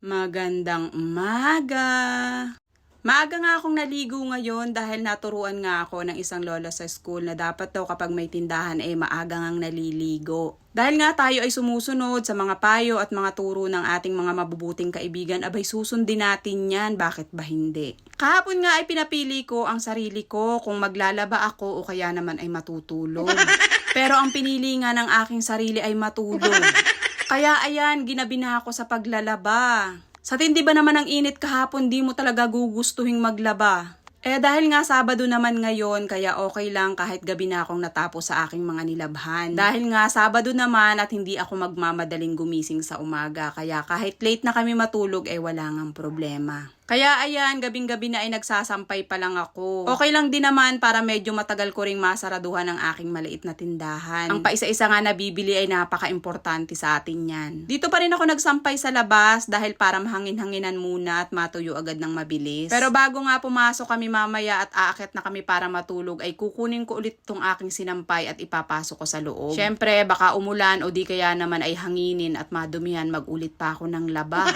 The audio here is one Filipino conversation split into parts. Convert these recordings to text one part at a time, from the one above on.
Magandang umaga! Maaga nga akong naligo ngayon dahil naturuan nga ako ng isang lola sa school na dapat daw kapag may tindahan ay maaga ngang naliligo. Dahil nga tayo ay sumusunod sa mga payo at mga turo ng ating mga mabubuting kaibigan, abay susundin natin yan, bakit ba hindi? Kahapon nga ay pinapili ko ang sarili ko kung maglalaba ako o kaya naman ay matutulog. Pero ang pinili nga ng aking sarili ay matulog. Kaya ayan, ginabi na ako sa paglalaba. Sa tindi ba naman ang init kahapon, di mo talaga gugustuhin maglaba. Dahil nga Sabado naman ngayon, kaya okay lang kahit gabi na akong natapos sa aking mga nilabhan. Dahil nga Sabado naman at hindi ako magmamadaling gumising sa umaga, kaya kahit late na kami matulog wala ngang problema. Kaya ayan, gabing-gabi na ay nagsasampay pa lang ako. Okay lang din naman para medyo matagal ko ring masaraduhan ang aking maliit na tindahan. Ang paisa-isa nga nabibili ay napaka-importante sa atin yan. Dito pa rin ako nagsampay sa labas dahil para mahangin-hanginan muna at matuyo agad ng mabilis. Pero bago nga pumasok kami mamaya at aakyat na kami para matulog, ay kukunin ko ulit tong aking sinampay at ipapasok ko sa loob. Syempre, baka umulan o di kaya naman ay hanginin at madumihan, magulit pa ako ng laba.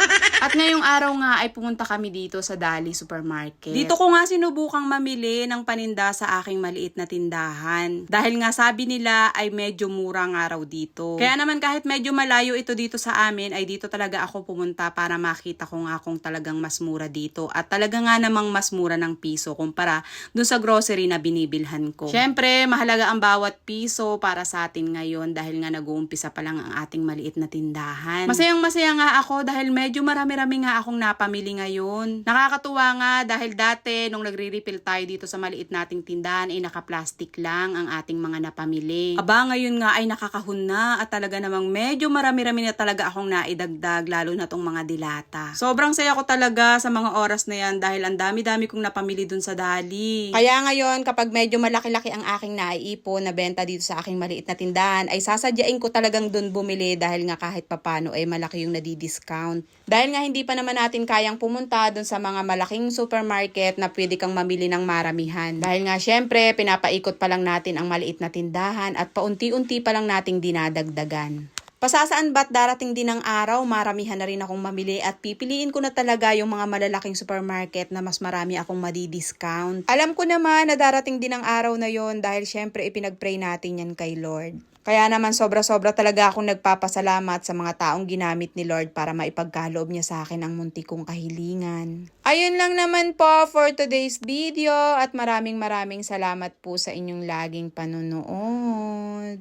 At ngayong araw nga ay pumunta kami dito sa Dali Supermarket. Dito ko nga sinubukang mamili ng paninda sa aking maliit na tindahan. Dahil nga sabi nila ay medyo mura nga raw dito. Kaya naman kahit medyo malayo ito dito sa amin, ay dito talaga ako pumunta para makita ko nga kung talagang mas mura dito. At talaga nga namang mas mura ng piso kumpara dun sa grocery na binibilhan ko. Syempre, mahalaga ang bawat piso para sa atin ngayon dahil nga nag-uumpisa pa lang ang ating maliit na tindahan. Masayang-masaya nga ako dahil medyo marami-rami nga akong napamili ngayon. Nakakatuwa nga dahil dati nung nagre-refill tayo dito sa maliit nating tindahan ay naka-plastic lang ang ating mga napamili. Aba ngayon nga ay nakakahon na at talaga namang medyo marami-rami na talaga akong naidagdag lalo na tong mga dilata. Sobrang saya ko talaga sa mga oras na yan dahil ang dami-dami kong napamili dun sa Dali. Kaya ngayon kapag medyo malaki-laki ang aking naiipon na benta dito sa aking maliit na tindahan ay sasadyain ko talagang dun bumili dahil nga kahit papano ay malaki yung nadi-discount. Dahil nga hindi pa naman natin kayang pumunta dun sa mga malaking supermarket na pwede kang mamili ng maramihan. Dahil nga syempre, pinapaikot pa lang natin ang maliit na tindahan at paunti-unti pa lang nating dinadagdagan. Pasasaan ba't darating din ang araw, maramihan na rin akong mamili at pipiliin ko na talaga yung mga malalaking supermarket na mas marami akong madi-discount. Alam ko naman na darating din ang araw na yon dahil syempre ipinag-pray natin yan kay Lord. Kaya naman sobra-sobra talaga akong nagpapasalamat sa mga taong ginamit ni Lord para maipagkaloob niya sa akin ang munti kong kahilingan. Ayun lang naman po for today's video at maraming salamat po sa inyong laging panunood.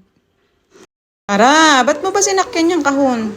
Ara, ba't mo ba sinakyan yung kahon?